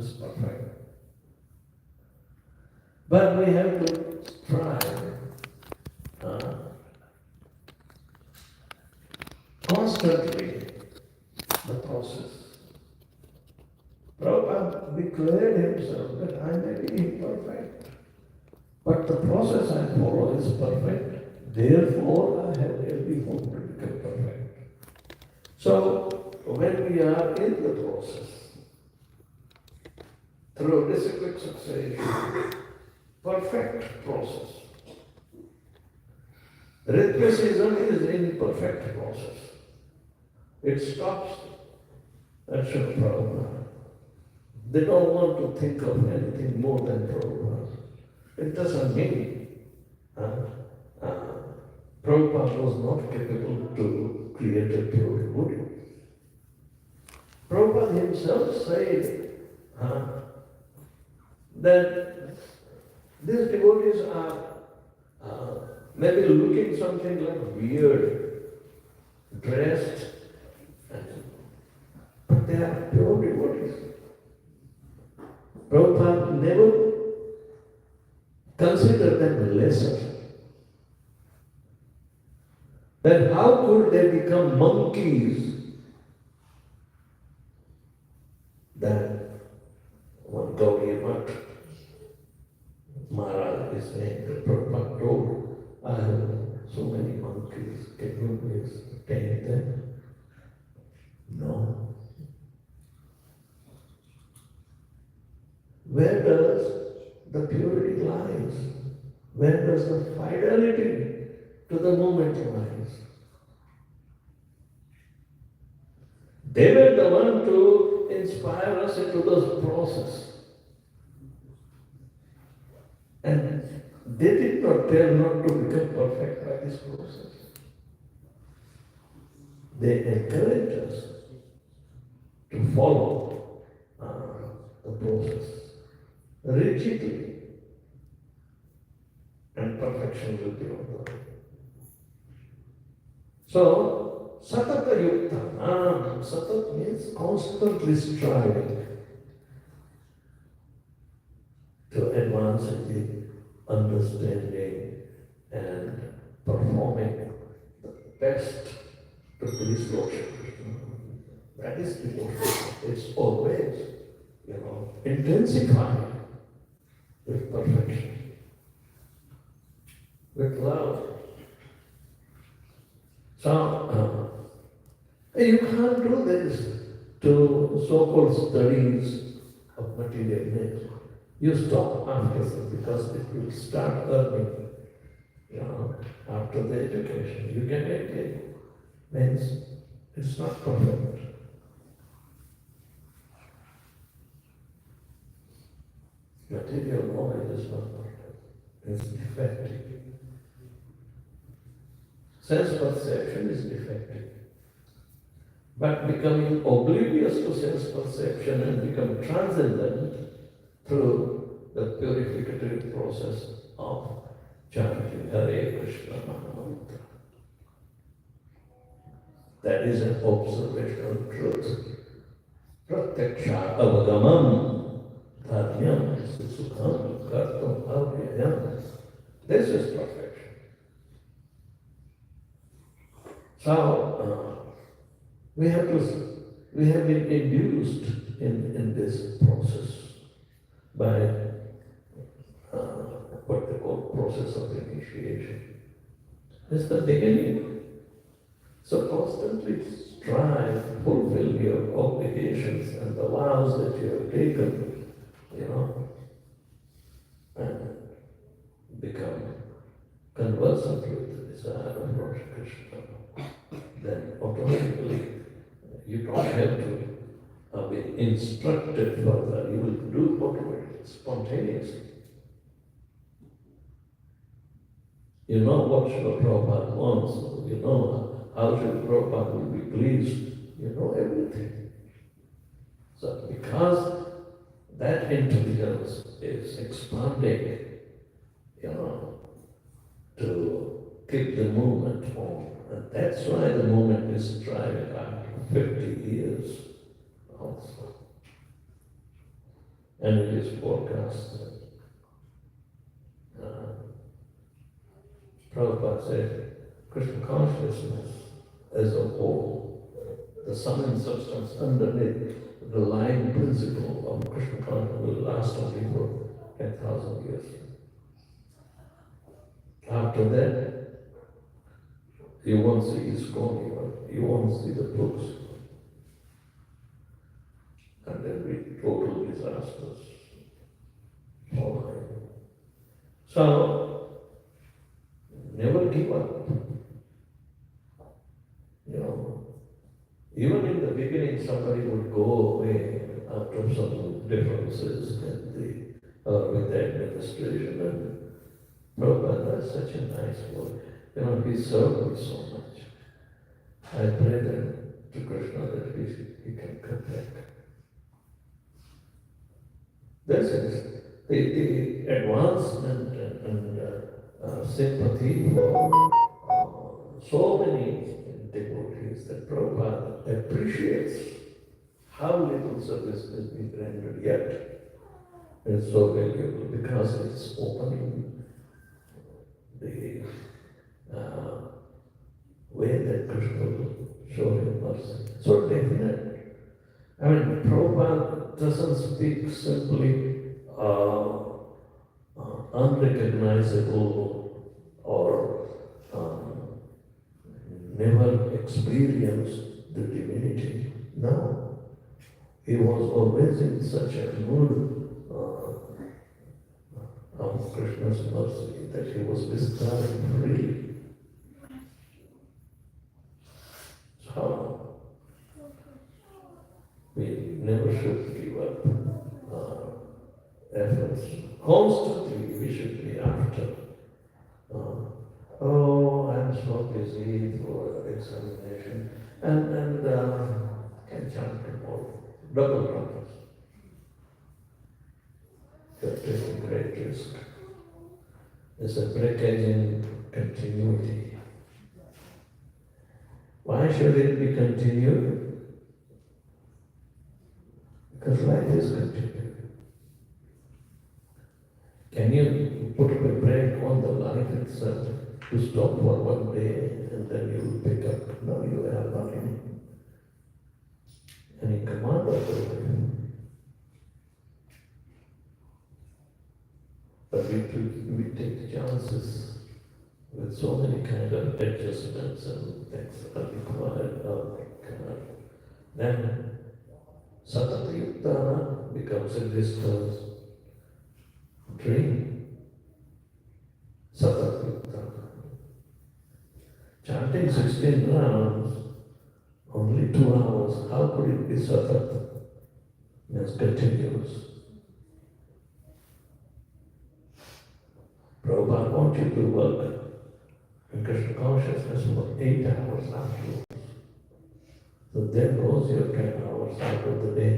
is perfect. But we have to strive constantly the process. Prabhupada declared himself that I may be imperfect, but the process I follow is perfect. Therefore, I have every hope to become perfect. So, when we are in the process, through disciplined succession, perfect process. Rhythmicism is imperfect process. It stops at Srila Prabhupada. They don't want to think of anything more than Prabhupada. It doesn't mean Prabhupada was not capable to create a pure devotee. Prabhupada himself said that these devotees are maybe looking something like weird, dressed, but they are pure devotees. Prabhupada never considered them lesser. Then how could they become monkeys? Then one Gaudiya maharaj is saying that Prabhupada told, I have so many monkeys, can you please tame them? No. Where does the purity lies? Where does the fidelity to the moment lies? They were the one to inspire us into this process. And they did not tell not to become perfect by this process. They encouraged us to follow the process rigidly, and perfection will be on the way. So, satata yukta, satat means constantly striving to advance in the understanding and performing the best to please Lord Krishna. That is devotion. It's always, intensifying with perfection, with love. So, you can't do this to so-called studies of material nature. You stop after that because it will start earning, after the education. You get it, means it's not perfect. Material knowledge is not perfect. It's defective. Sense perception is defective. But becoming oblivious to sense perception and become transcendent through the purificatory process of chanting Hare Krishna Mahamantra. That is an observational truth. Pratyaksha avagamam dharmyam sukham kartam avyayam. This is perfection. So, we have been induced in this process by what they call process of initiation. It's the beginning. So constantly strive, fulfill your obligations and the vows that you have taken, and become conversant with the desire of Lord Krishna. Then automatically you don't have to be instructed further. You will do automatically, spontaneously. You know what Srila Prabhupada wants. You know how Srila Prabhupada will be pleased. You know everything. So because that intelligence is expanding, to keep the movement on. And that's why the movement is striving after 50 years also. and it is forecast. Prabhupada said, Krishna consciousness as a whole, the sum and substance underneath the line principle of Krishna consciousness will last only for 10,000 years. After that, you won't see ISKCON, you won't see the books. And there will be total disasters. So, never give up. Even in the beginning, somebody would go away after some differences with the administration. And Prabhupada does such a nice work. He served me so much. I pray that to Krishna that he can come back. This is the advancement and sympathy for so many devotees that Prabhupada appreciates how little service has been rendered yet. It's so valuable because it's opening the way that Krishna will show him mercy. So definite. Prabhupada doesn't speak simply unrecognizable or never experienced the divinity. No. He was always in such a mood of Krishna's mercy that he was describing freely. So, we never should give up efforts. Constantly we should be after. I'm so busy for examination and can chant tomorrow. Double runners. You're taking great risk. It's a breakage in continuity. Why should it be continued? Because life is continued. Can you put up a brake on the life itself to stop for one day and then you will pick up? No, you have not any command of the life. But we take chances with so many kind of adjustments and things that are required. Then Satata Yukta becomes a distant dream. Satata Yukta. Chanting 16 rounds, only 2 hours, how could it be Satata? It's continuous. Prabhupada wants you to work in Krishna consciousness for 8 hours afterwards. So there goes your 10 hours out of the day.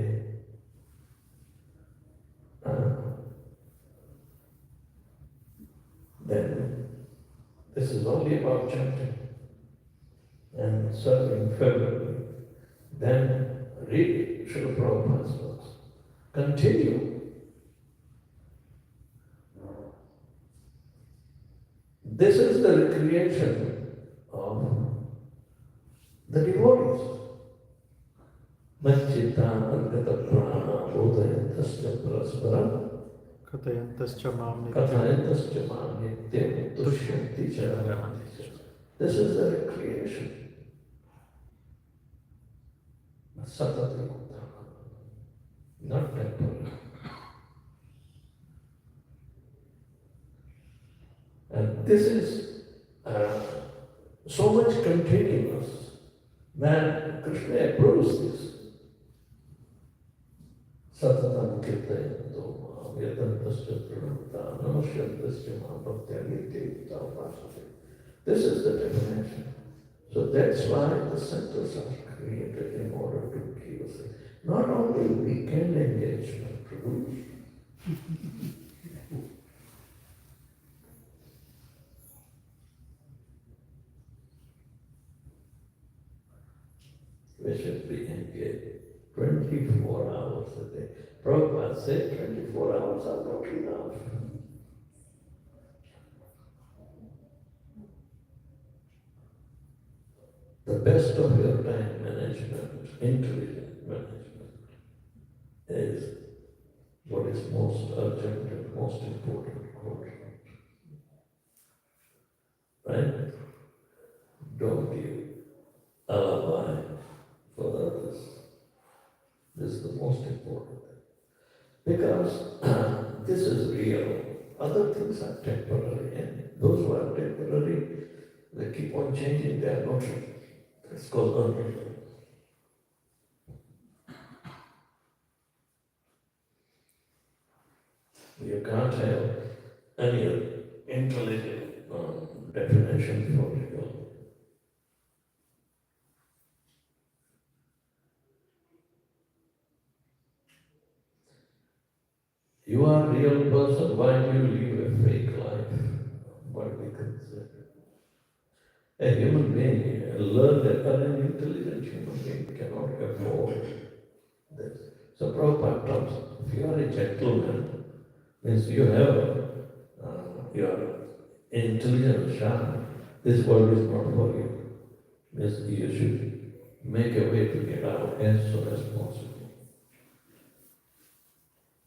Then this is only about chanting and serving fervently. Then read Srila Prabhupada's books. Continue. This is the recreation of the devotees. Machita Argata Prana Bodayantasya Prasparam Kathayantasya Mam Nityam Tushyanti Charanti. This is the recreation. Satata, not temporary. And this is so much continuous that Krishna approves this. Satatam kirtayanto yadantasya pranamta namasyantasya mahabhaktya nityayutta upasate. This is the definition. So that's why the centers are created in order to give us not only weekend engagement produce. We should be engaged 24 hours a day. Prabhupada say 24 hours are not enough. The best of your time management, intelligent management, is what is most urgent and most important. Right? Don't give alibi for others. This is the most important thing. Because this is real. Other things are temporary, and those who are temporary, they keep on changing their notion. It's called unreal. You can't have any intelligent definition for real. You are a real person, why do you live a fake life? What we consider. A human being, learn that an intelligent human being cannot afford this. So Prabhupada tells, if you are a gentleman, means you have your intelligence sharp, this world is not for you. Means you should make a way to get out as soon as possible.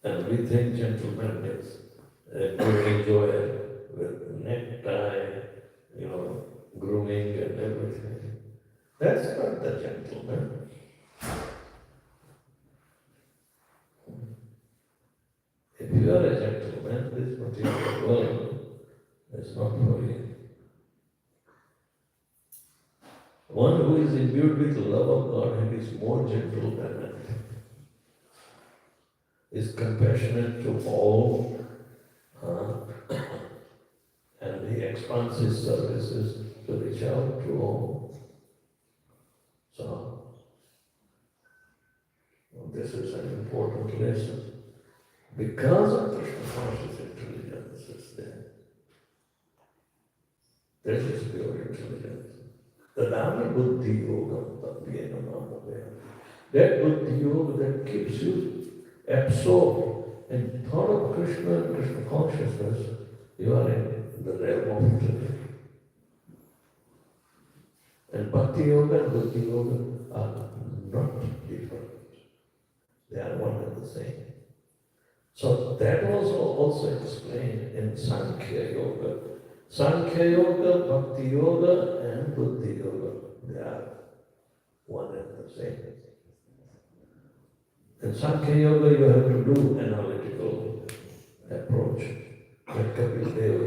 And we think gentleman is to enjoy with necktie, grooming and everything. That's not the gentleman. If you are a gentleman, this material world is not for you. One who is imbued with the love of God and is more gentle than that, is compassionate to all, and he expands his services to reach out to all. So, this is an important lesson. Because of Krishna conscious intelligence is there. This is pure intelligence. The Dhamma Buddhi Yoga, that Buddhi Yoga that keeps you absorbed in thought of Krishna and Krishna consciousness, you are in the realm of intelligence. And Bhakti Yoga and Buddhi Yoga are not different. They are one and the same. So that was also explained in Sankhya Yoga. Sankhya Yoga, Bhakti Yoga, and Buddhi Yoga, they are one and the same. In Sankhya Yoga, you have to do analytical approach that Kapil Deva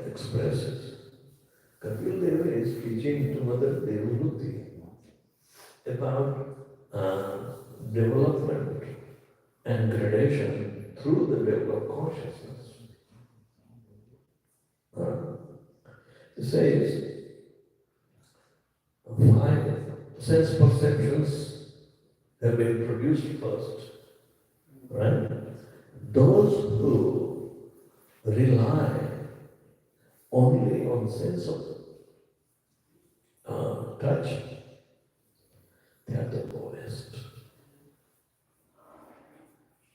expresses. Kapil Deva is teaching to Mother Devahuti about development and gradation through the level of consciousness. It says, 5 sense perceptions have been produced first, right? Those who rely only on sense of touch, they are the lowest.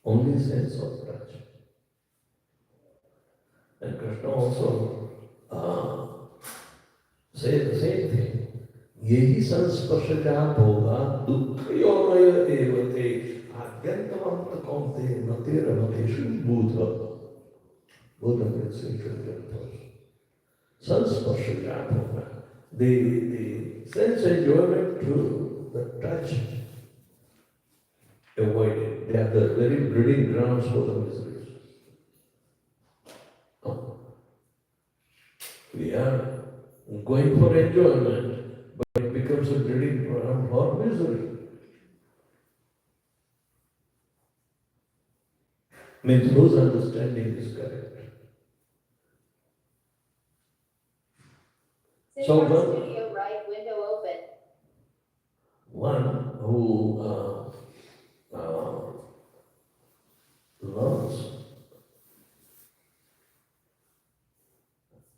Only sense of touch. And Krishna also says the same thing. Yehi sansparshaja bhoga dukkhayonaya evate adyantamanta kaunte natera mateshu buddha. Buddha means intelligent person. Sansparshaja bhoga. The sense enjoyment through the touch avoided. They are the very breeding grounds for the miseries. We are going for enjoyment, but it becomes a breeding ground for misery. Means whose understanding is correct. So studio right window open. One who learns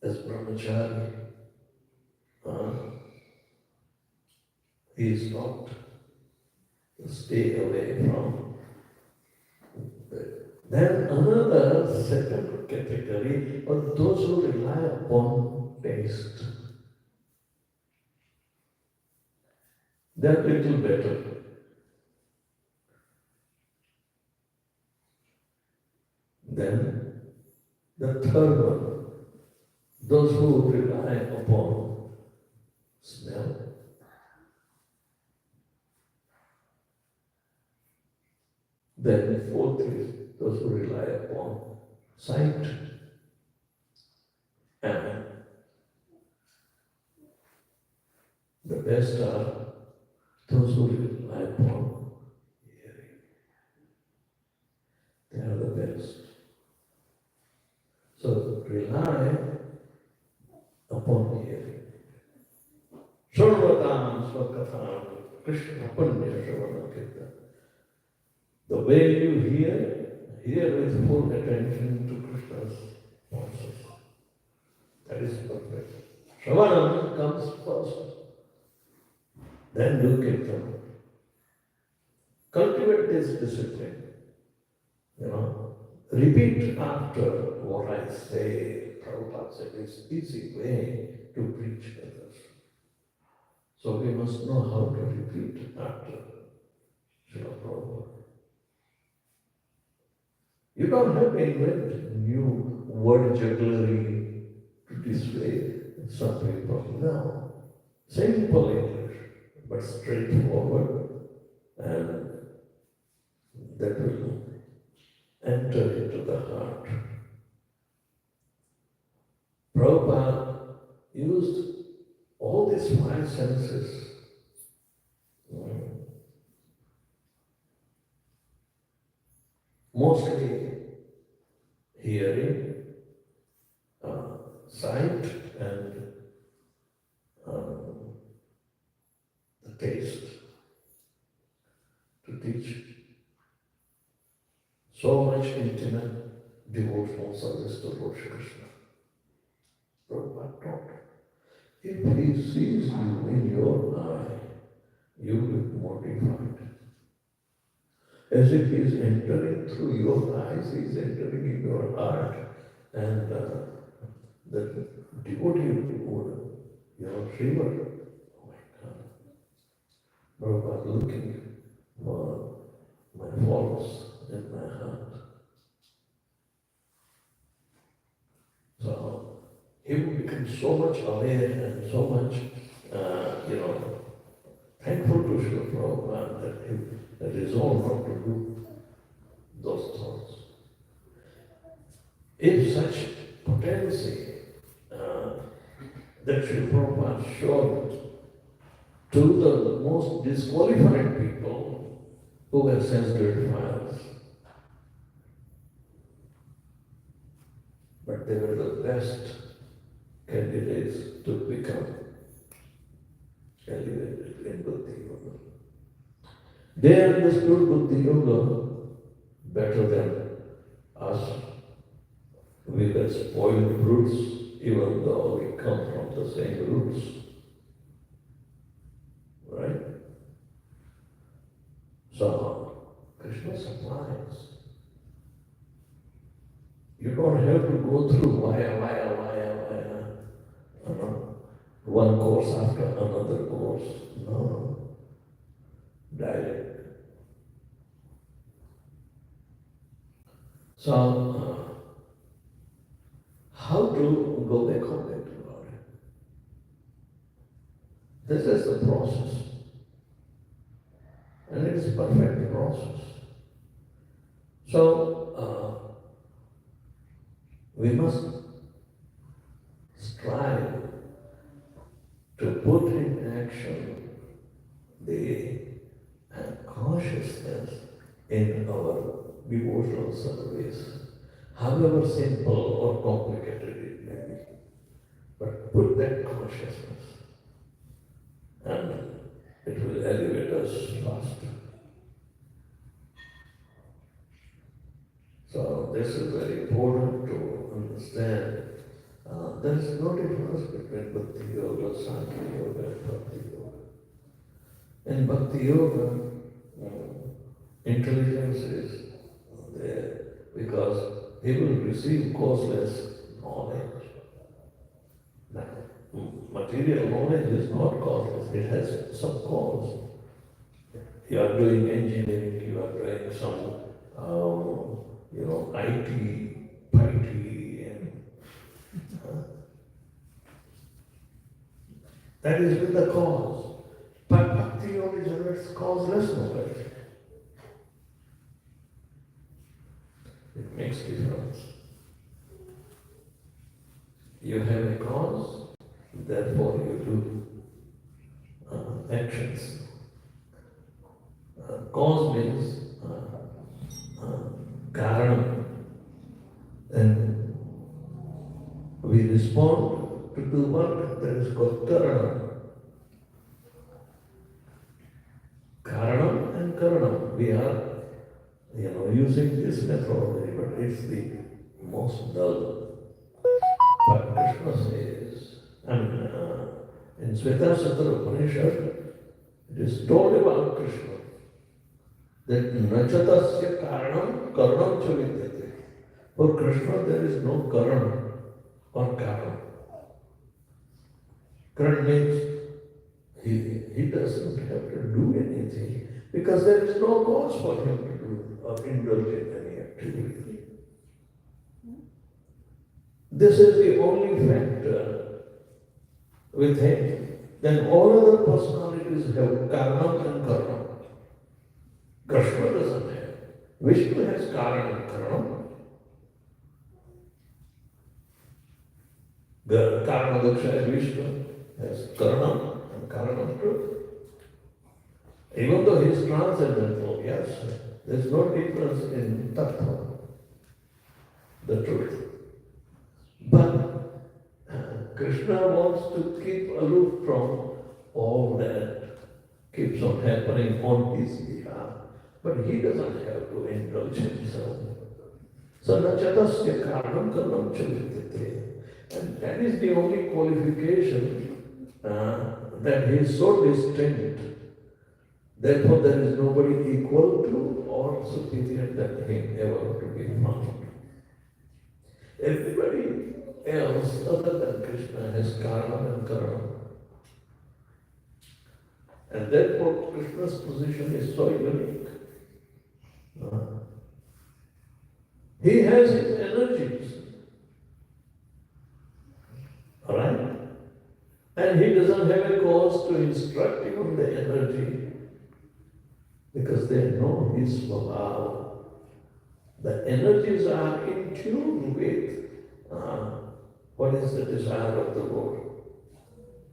as brahmachari, he is taught to stay away from Then another second category are those who rely upon taste. They're little better. Then the third one, those who rely upon smell. Then the fourth is those who rely upon sight. And the best are those who rely upon hearing. They are the best. So rely upon hearing. Sarvatam Swakatham Krishna Punya Shavana Kirtan. The way you hear with full attention to Krishna's voices. That is perfect. Shravanam comes first. Then do kirtan. Cultivate this discipline. Repeat after what I say. Prabhupada said it's easy way to preach others. So we must know how to repeat after Srila Prabhupada. You don't have to invent new word jugglery to dissuade some people. No. Simple English, but straightforward, and that will enter into the heart. Prabhupada used all these five senses. Mostly hearing, sight, and the taste to teach so much intimate devotional service to Lord Shri Krishna. Prabhupada taught, if he sees you in your eye, you will be mortified. As if he is entering through your eyes, he is entering in your heart, and the devotee would, shiver. Oh my God. Prabhupada looking for my faults in my heart. So he would become so much aware and so much, thankful to Srila Prabhupada that he resolved not to do those thoughts. If such potency that Srila Prabhupada showed to the most disqualified people who were sense gratifiers, but they were the best candidates to become elevated in Bhakti Yoga. They understood Bhakti Yoga better than us. We were spoiled brutes, even though we come from the same roots. Right? So, Krishna supplies. You don't have to go through one course after another course. No. Direct. So, how to go back home to God? This is the process. And it is a perfect process. So, we must strive to put in action the consciousness in our devotional service, however simple or complicated it may be. But put that consciousness, and it will elevate us faster. So this is very important to understand. There is no difference between Bhakti Yoga, Sankhya Yoga, and Bhakti Yoga. In Bhakti Yoga, intelligence is the there because he will receive causeless knowledge. Now, material knowledge is not causeless, it has some cause. You are doing engineering, you are doing some, IT, and that is with the cause. But bhakti only generates causeless knowledge. It makes difference. You have a cause, therefore you do actions. Cause means karanam, and we respond to do work that is called karanam. Karanam and karanam, we are using this methodology, but it's the most dull. But Krishna says, in Svetasatra Upanishad, it is told about Krishna that nachatasya karanam karanam cha vidyate. For Krishna there is no karan or karan. Karan means he doesn't have to do anything because there is no cause for him to do or indulge in any activity. This is the only factor with him. Then all other personalities have karanam and karanam. Krishna doesn't have. Vishnu has karanam and karanam. The Karanadaksha Vishnu has karanam and karanam too. Even though he is transcendental, yes, there is no difference in tattva, the truth. But Krishna wants to keep aloof from all that keeps on happening on his behalf. But he doesn't have to indulge himself. So nachatasya karanam karanam cha vidyate. And that is the only qualification that he is so distinct. Therefore there is nobody equal to or superior than him ever to be found. Everybody else other than Krishna has karanam and karanam. And therefore Krishna's position is so unique. He has his energies. Alright? And he doesn't have a cause to instruct even the energy because they know his svabhava. The energies are in tune with what is the desire of the Lord.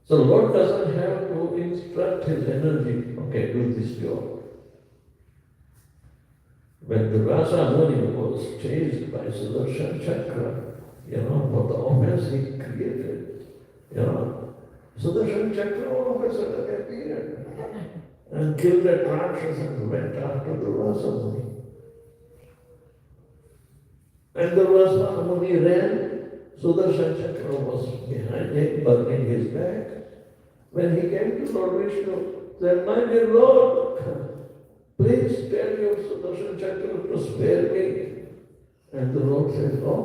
So the Lord doesn't have to instruct his energy, okay, do this job. When the Rasa Muni was chased by Sudarshan Chakra, for the offense he created, Sudarshan Chakra all of a sudden appeared and killed that Rakshas and went after the Rasa Muni. And the Rasa Muni ran, Sudarshan Chakra was behind him, burning his back. When he came to Lord Vishnu, said, "My dear Lord, please tell your Sudarshan Chakra to spare me." And the Lord said, "Oh,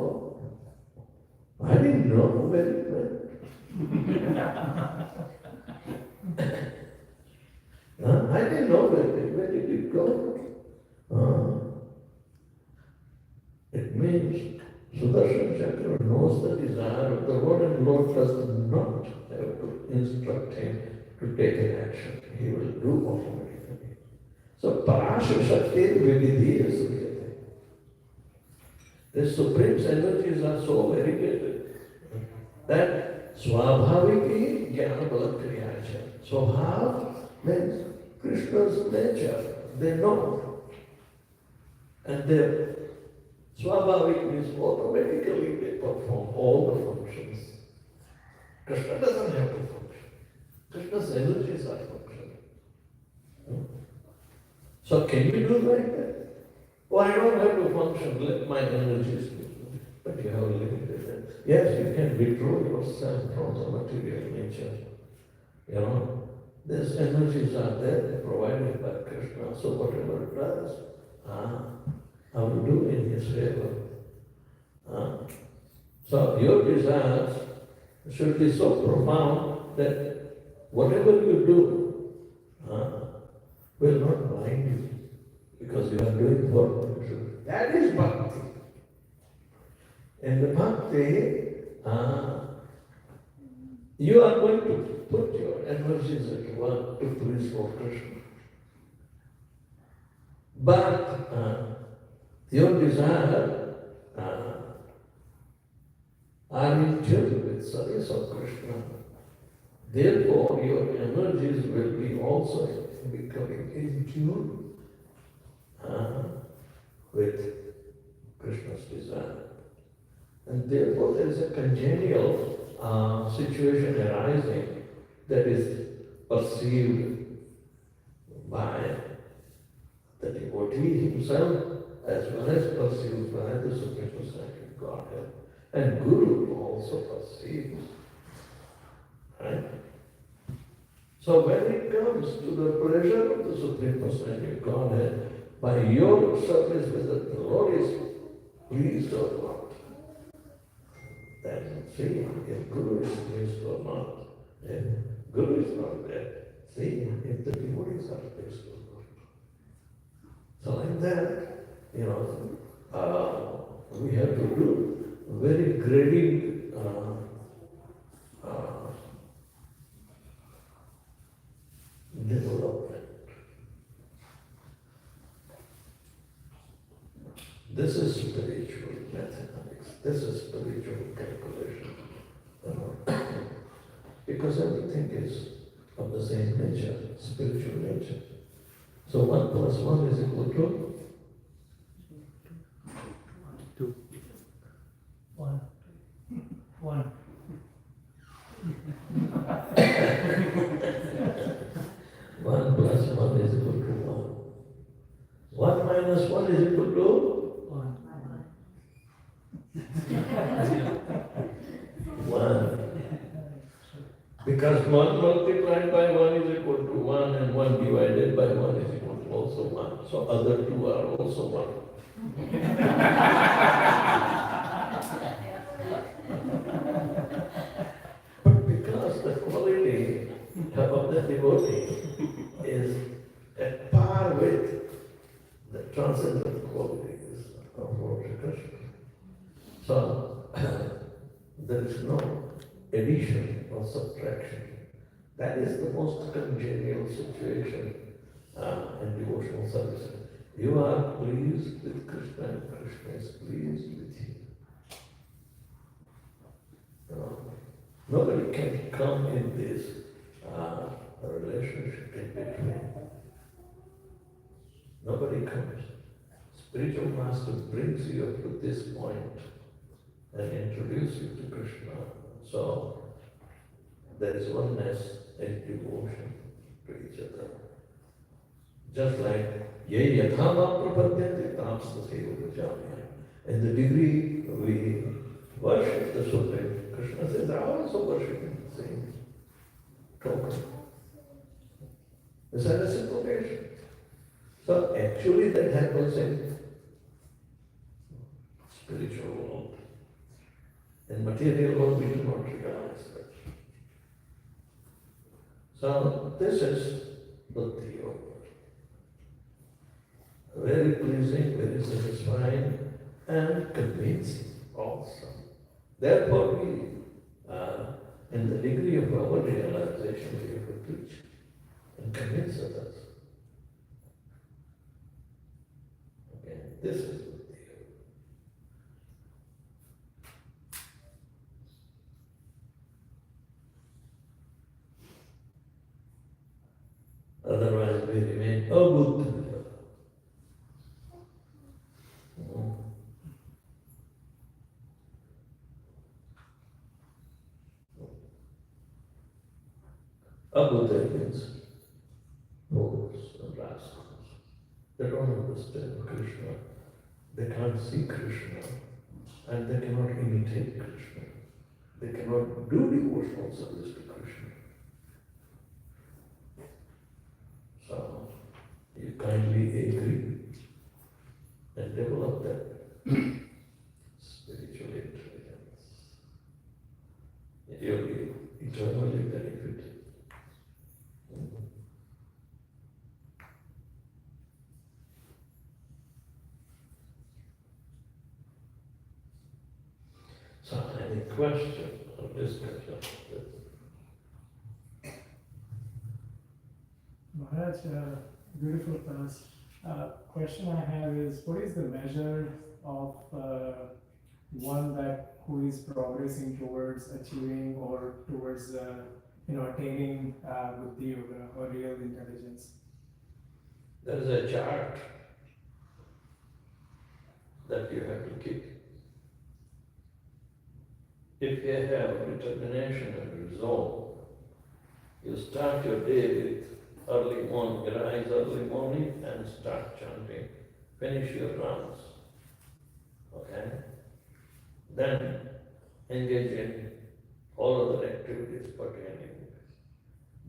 I didn't know where it went." I didn't know where did it go. It means Sudarshan Chakra knows the desire of the Lord, and the Lord does not have to instruct him to take an action. He will do automatically. So Parasha Shakti Vedvyas. The Supreme's energies are so variegated that Swabhaviki Jnana Balakriyacha. Swabhav means Krishna's nature. They know. And their Swabhavik means automatically they perform all the functions. Krishna doesn't have to function. Krishna's energies are functioning. So can you do like that? Oh, I don't have to function, let my energies do. But you have limited them. Yes, you can withdraw yourself from the material nature. These energies are there, provided by Krishna. So whatever it does, I will do in his favor. So your desires should be so profound that whatever you do will not blind you, because you are doing what you should. That is bhakti. In the bhakti, you are going to put your energies at work to please for Krishna. But your desire are in tune with service of Krishna. Therefore, your energies will be also becoming in tune with Krishna's desire. And therefore, there is a congenial situation arising that is perceived by the devotee himself as well as perceived by the Supreme Personality of Godhead. And Guru also perceives. Right? So when it comes to the pleasure of the Supreme Personality of Godhead, by your service, whether the Lord is pleased or not, then see if Guru is pleased or not. If Guru is not there, see if the devotees are pleased or not. So like that, we have to do very grading development. This is spiritual mathematics. This is spiritual calculation. Because everything is of the same nature, spiritual nature. So 1 plus 1 is equal to 2. 1. 1. 1 plus 1 is equal to 1. 1 minus 1 is equal to 1. 1. Because 1 multiplied by 1 is equal to 1, and 1 divided by 1 is equal to also 1. So other two are also 1. But because the quality of the devotee is at par with the transcendental qualities of Lord Krishna, so there is no addition or subtraction. That is the most congenial situation in devotional service. You are pleased with Krishna and Krishna is pleased with you. Nobody can come in this relationship in between. Nobody comes. Spiritual master brings you up to this point and introduces you to Krishna. So there is oneness and devotion to each other. Just like ye yathama prapadyante tamsaseva vajamya. In the degree we worship the Supreme, Krishna says, I also worship in the same token. Is that a simple question? So actually that happens in spiritual world. In material world we do not realize that. So this is Bhakti Yoga. Very pleasing, very satisfying, and convincing also. Therefore we, in the degree of our realization, we have to preach and convince others. Okay, this is Bhakti Yoga. Otherwise we remain abhuta. Abhuta means fools and rascals. They don't understand Krishna. They can't see Krishna. And they cannot imitate Krishna. They cannot do devotional service to Krishna. So, you kindly agree and develop that spiritual intelligence. You'll be eternally benefited. So, any question or discussion? Maharaj, beautiful class. Question I have is, what is the measure of one that who is progressing towards achieving or towards attaining buddhi yoga or real intelligence? There is a chart that you have to keep. If you have determination and resolve, you start your day with early morning, rise early morning and start chanting, finish your rounds. Okay? Then engage in all other activities pertaining.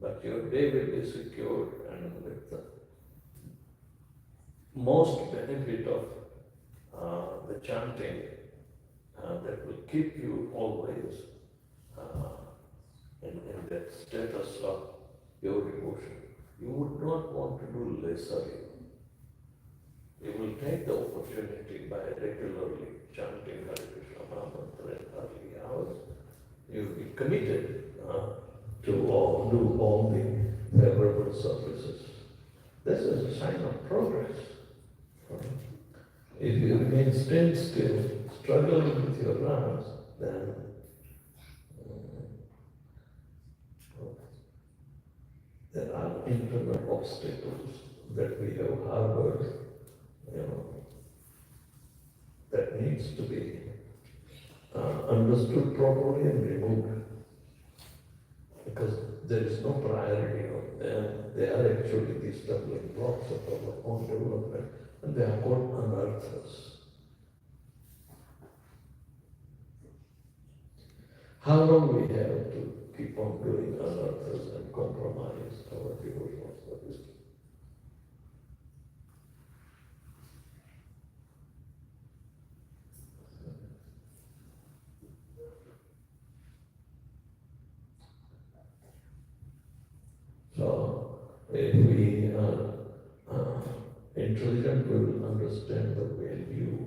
But your day will be secured and with the most benefit of the chanting that will keep you always in that status of pure devotion. You would not want to do lesser. You will take the opportunity by regularly chanting Hare Krishna Mahamantra in early hours. You will be committed to do all the favorable services. This is a sign of progress. If you remain still, struggling with your rounds, then there are internal obstacles that we have harbored, that needs to be understood properly and removed. Because there is no priority of them. They are actually the stumbling blocks of our own development, and they are called anarthas. How long we have to keep on doing anarthas and compromise our devotional service? So, if we are intelligent, we will understand the value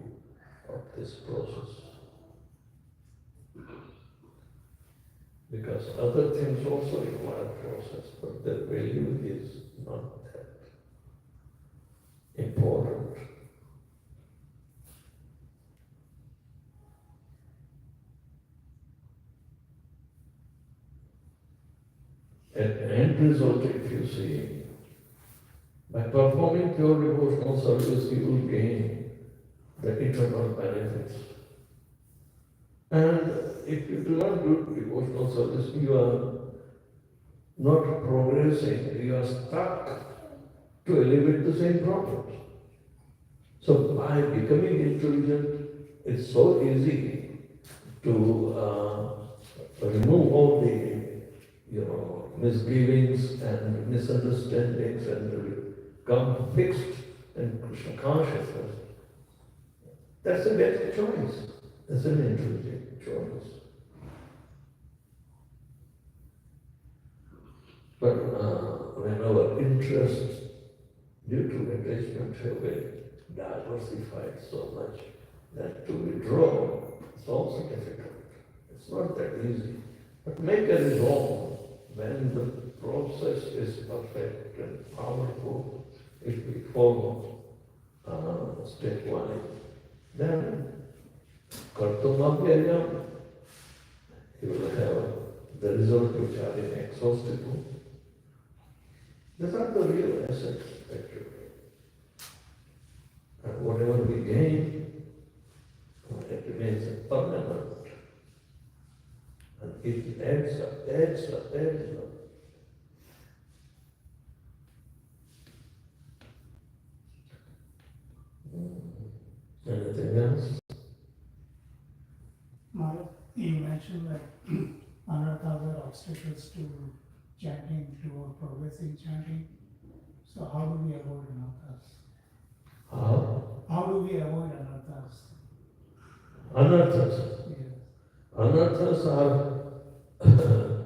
of this process. Because other things also require process, but their value is not that important. At the end result, if you see, by performing pure devotional service, you will gain the eternal benefits. And if you do not do devotional service, you are not progressing, you are stuck to elevate the same problems. So by becoming intelligent, it's so easy to remove all the misgivings and misunderstandings and become fixed in Krishna consciousness. That's a better choice. That's an intelligent choice. But when our interests, due to attachment, have been diversified so much that to withdraw is also difficult. It's not that easy. But make a resolve. When the process is perfect and powerful, if we follow stepwise, then kartamabhyayam, you will have the results which are inexhaustible. These are the real assets, actually. And whatever we gain, it remains permanent. And it adds up. Anything else? Maharaj, you mentioned that anarthas are obstacles to chanting, to progressing chanting. So how do we avoid anarthas? How do we avoid anarthas? Anarthas. Yes. Anarthas are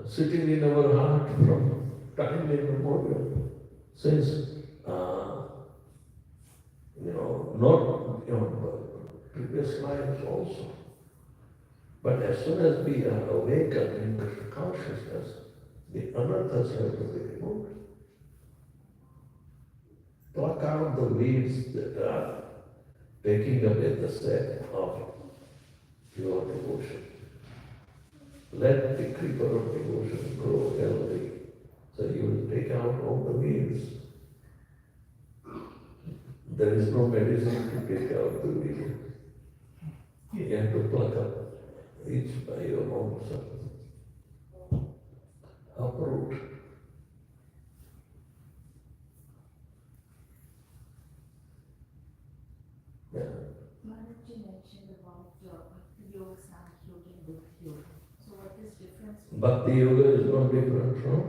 sitting in our heart from time immemorial. Since, not previous lives also. But as soon as we are awakened in Krishna consciousness, the anarthas have to be removed. Pluck out the weeds that are taking away the set of pure devotion. Let the creeper of devotion grow healthy, so you will take out all the weeds. There is no medicine to take out the weeds. You have to pluck up each by your own self. Uproot. Yeah. Maharaj, you mentioned about Bhakti Yoga, Sankhya Yoga, and Buddhi Yoga. So what is difference between Bhakti yoga is not different from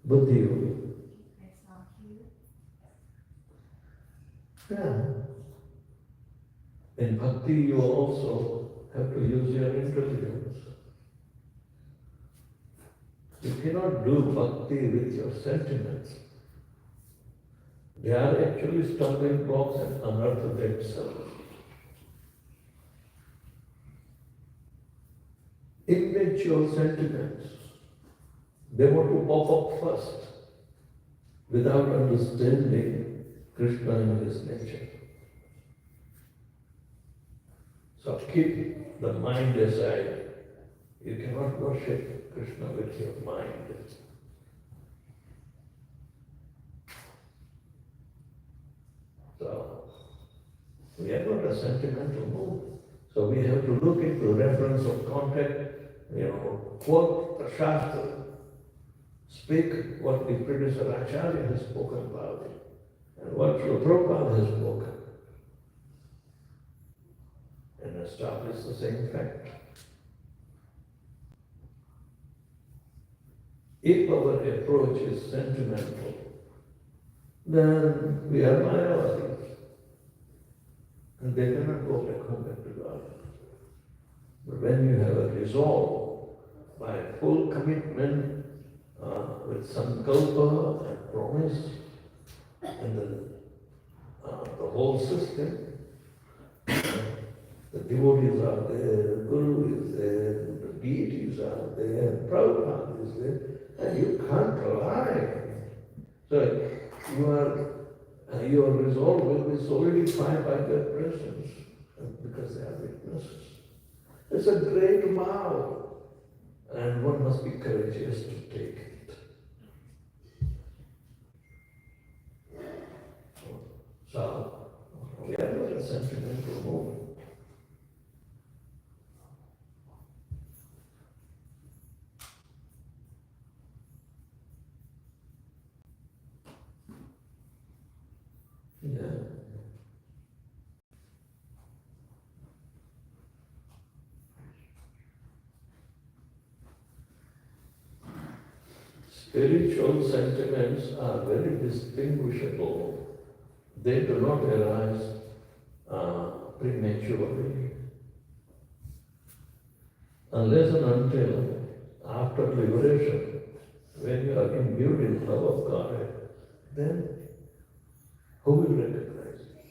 Buddhi yoga. and Sankhya Yoga? Yeah. In bhakti, you also have to use your intelligence. You cannot do bhakti with your sentiments. They are actually stumbling blocks and unearth themselves. Immature sentiments, they want to pop up first without understanding Krishna and his nature. So keep the mind aside. You cannot worship Krishna with your mind. So we are not a sentimental mood. So we have to look into reference of context, quote the Shastra, speak what the predecessor Acharya has spoken about, and what Srila Prabhupada has spoken, and establish the same fact. If our approach is sentimental, then we are Mayavadis. And they cannot go back home back to God. But when you have a resolve by full commitment with sankalpa and promise, and then the whole system, the devotees are there, the Guru is there, the deities are there, Prabhupada is there, and you can't lie. So your resolve will be solidified by their presence, because they are witnesses. It's a great vow, and one must be courageous to take it. So, we are not a sentimental moment. Yeah. Spiritual sentiments are very distinguishable. They do not arise prematurely. Unless and until after liberation, when you are imbued in love of God, then who will recognize it?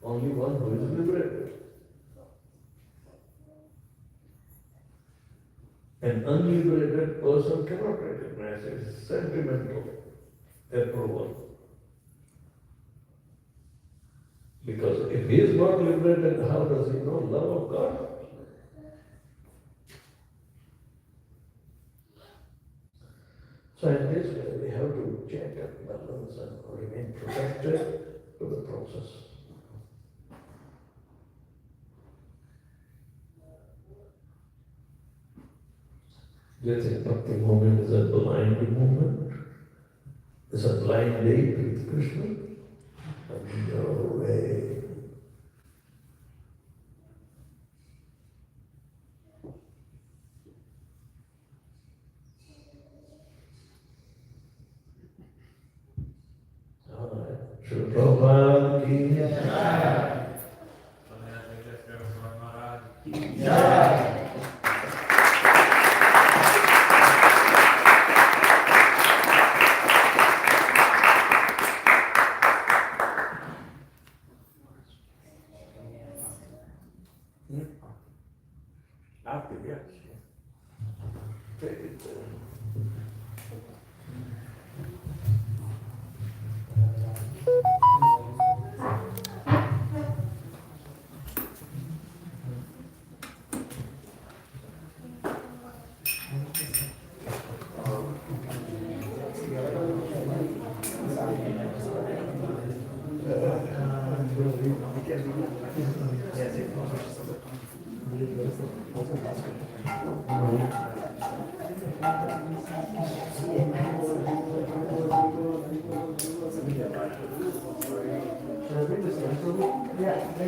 Only one who is liberated. An unliberated person cannot recognize it. It's sentimental approval. Because if he is not liberated, how does he know love of God? So in this way, we have to check and balance and remain protected to the process. Do you think bhakti movement is a blind movement? Is a blind date with Krishna? No way. All right. Srila Prabhupada की after, yes. Take it.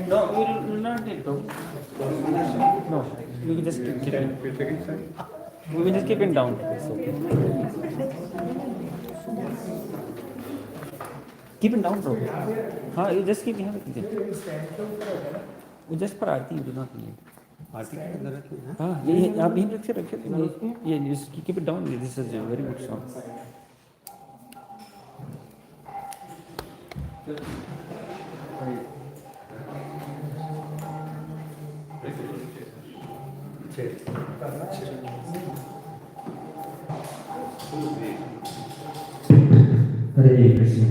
No, we will not need to. No, we will just keep it. We will just keep it down. It's okay. Keep it down, bro. You just keep it. We just for Aarti, you do not need. आरती के अंदर रखिए ना ये आप यहीं रखिए. ये just keep it down. This is a very good song. Hare Krishna.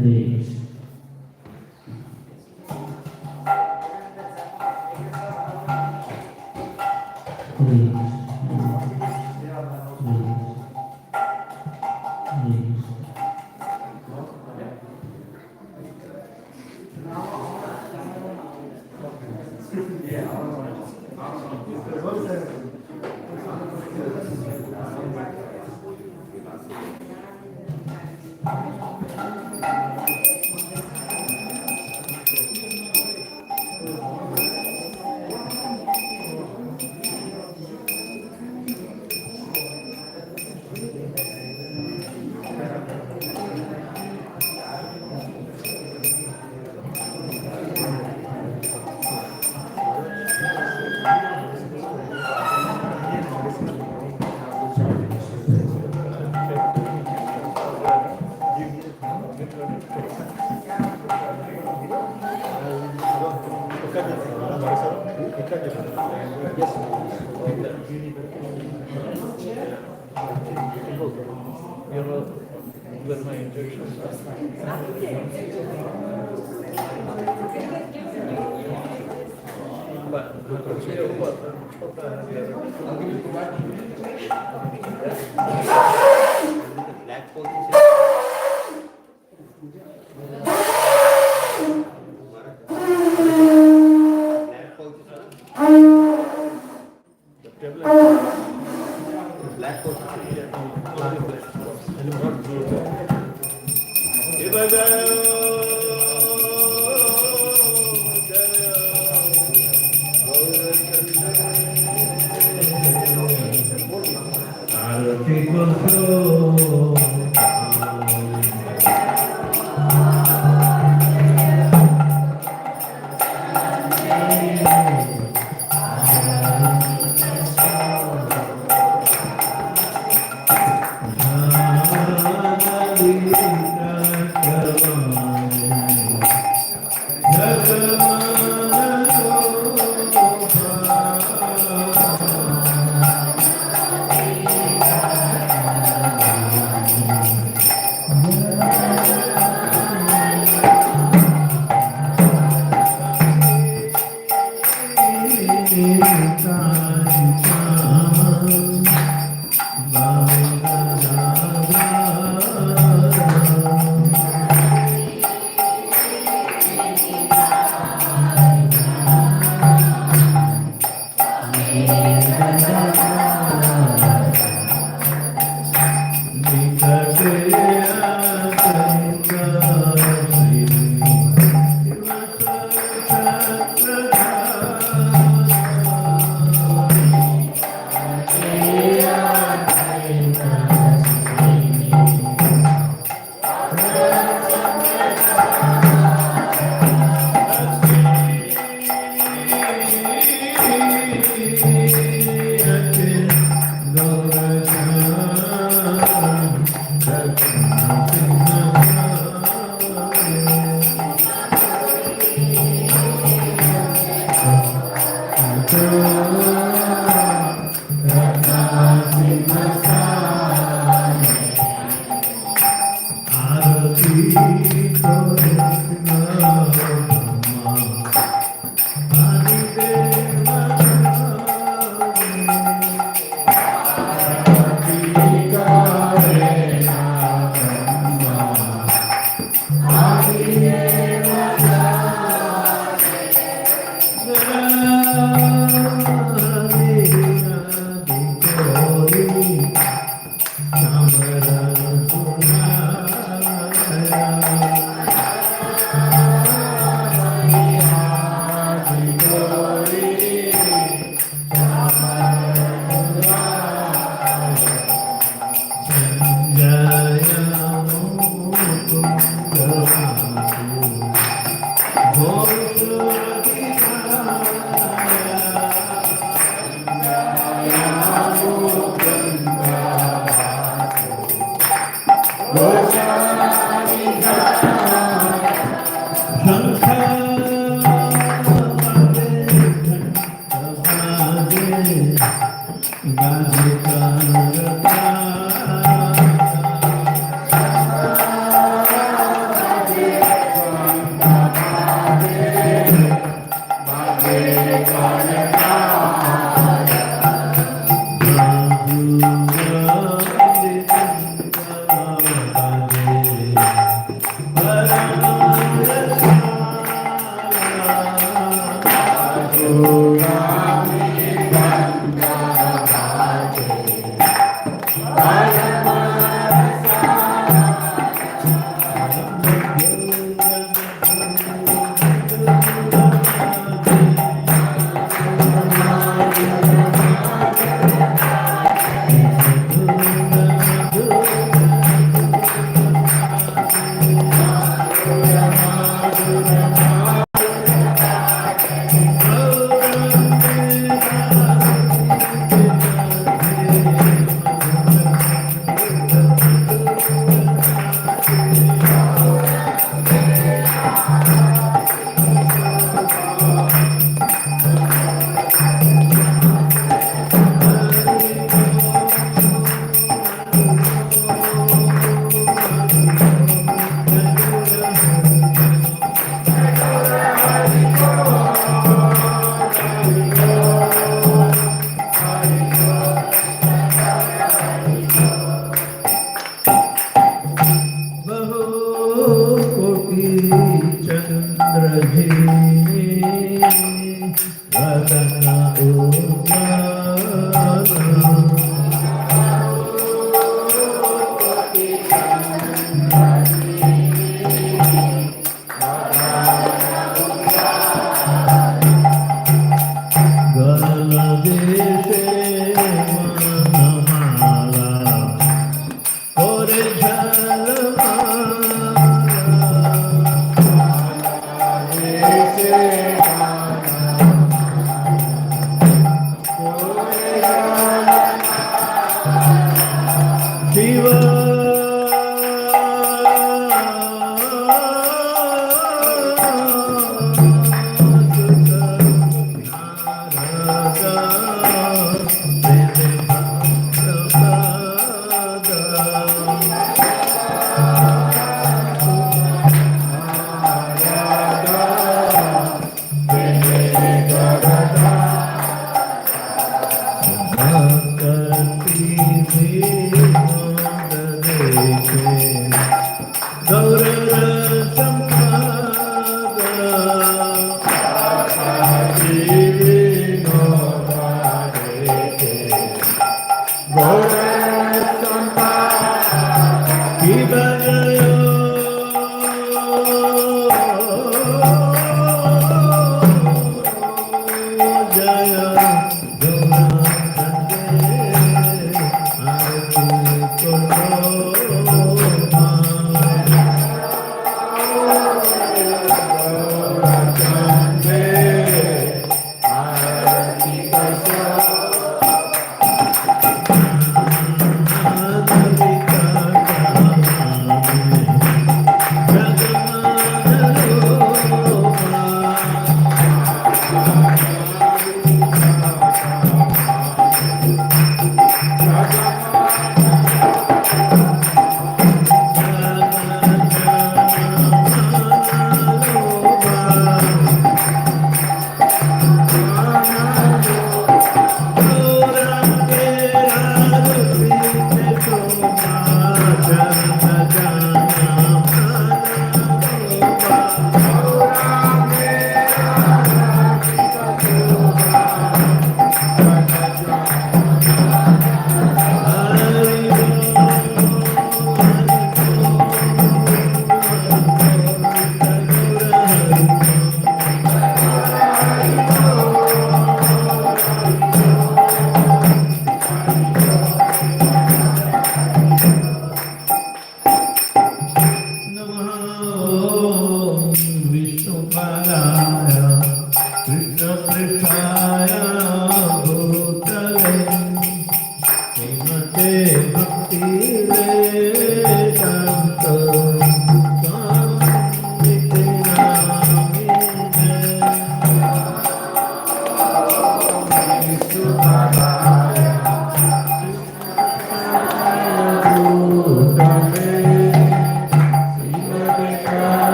Hare Krishna.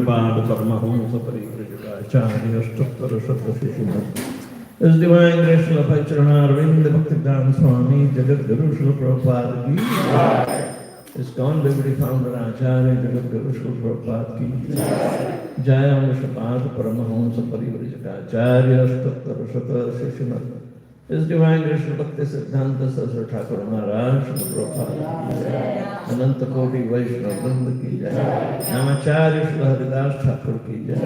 Sripad Paramahamsa Parivrajacharya Stottar Sattva His Divine Grace Srila Bhai Arvind Bhaktivedanta Swami Jagat Guru Srila Prabhupada Ki ISKCON Deputy Founder Acharya Jagat Guru Srila Prabhupada Ki Jaya Sripad Paramahamsa Parivrajacharya Stottar Sattva His Divine Grace Srila Bhakti Siddhanta Saraswati Thakur Maharaj Srila Prabhupada Ananta Koti Vaishnava Vrinda Ki Jai Namacharya Srila Haridas Thakur Ki Jai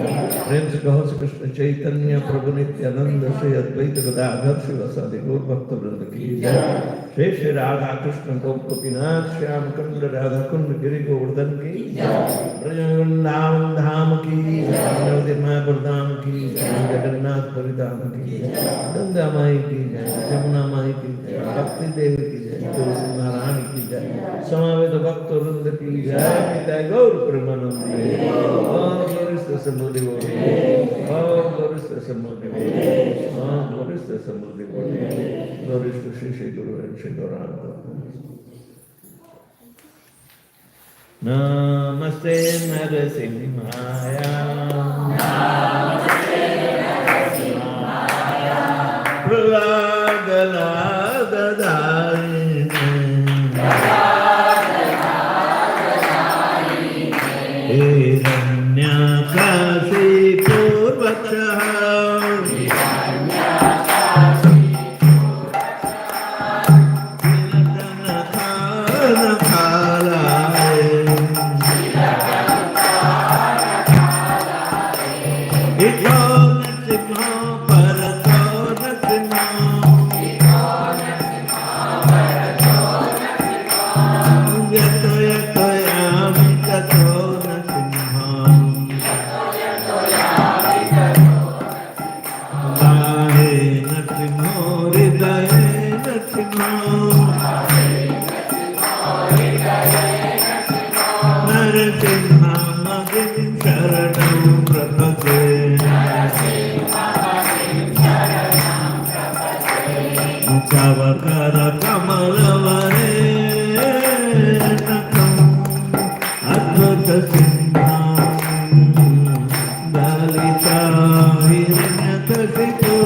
Prem Se Kaho Se Krishna Chaitanya Prabhu Nityananda Shri Advaita Gadadhar Srivasadi Gaur Bhakta Vrinda Ki Jai Shri Shri Radha Krishna Gop Gopinath Shyam Kunda Radha Kunda Giri Govardhan Ki Jai Brajavandavan Dham Ki Jai Navadip Mayapur Dham Ki Jai Jagannath Puri Dham Ki Jai Nanda Mai Ki Jai Jamuna Mai Ki Jai Bhakti Devi Ki Jai Tulsi Narani Ki Jai Samaveta Bhakta Vrinda Ki Jai Nitai Gaur Premanande Om Glorista Samudhi Vodi Om Glorista Samudhi Vodi Om Glorista Samudhi Vodi Glorista Shri Shri Guru and Shri Gauranga Namaste Narasimhaya Hiranyakasi Purvachaha Niladana Khalaya Iko Nasimha Parato Nasimha Yato Yato Yami Kato Nasimha Dahe Nasimho Ridaye Nasimho Narasimha Magin Sharanam Prapate Mukhavakara Kamalavare Nakam Advata Simha Dalita Hiranyakasipo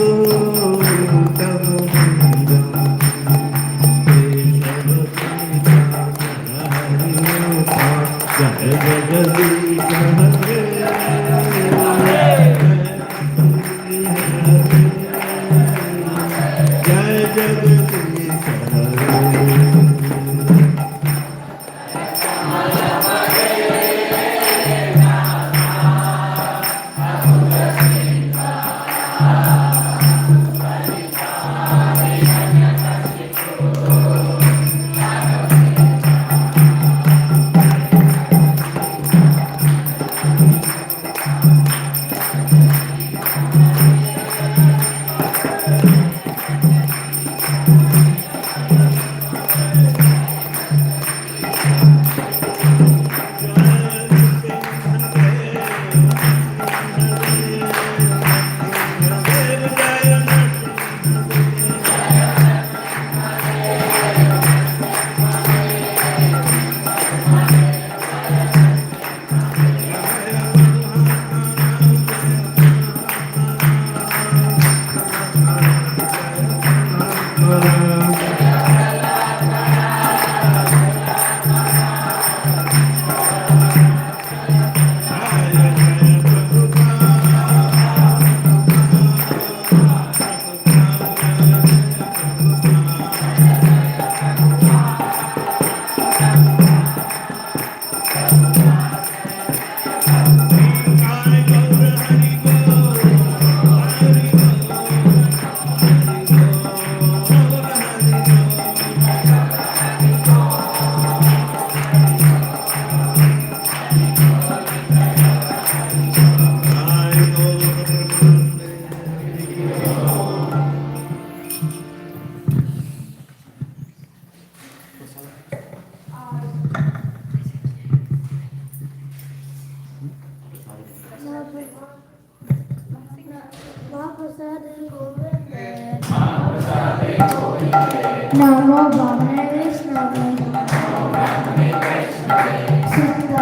Tamundam Jaya Jagadika Jaya Jagadika Namo Brahmane Vishnave Siddha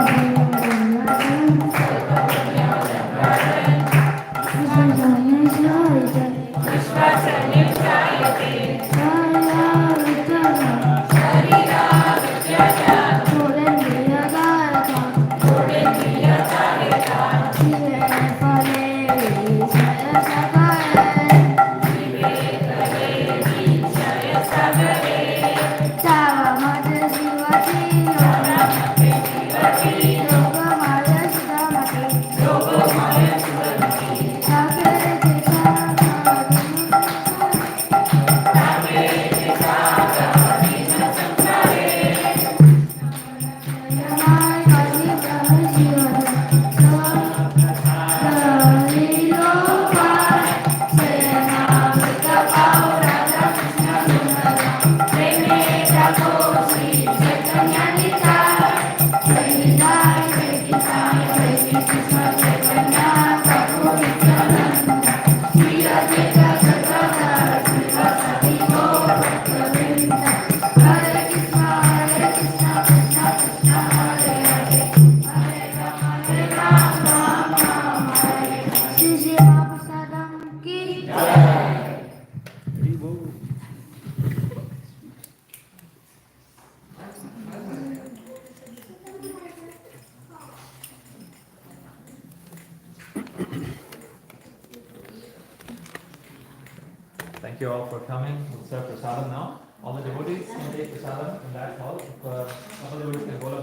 Thank you all for coming. We'll serve prasadam now. All the devotees can take prasadam in that hall. If, couple devotees can go up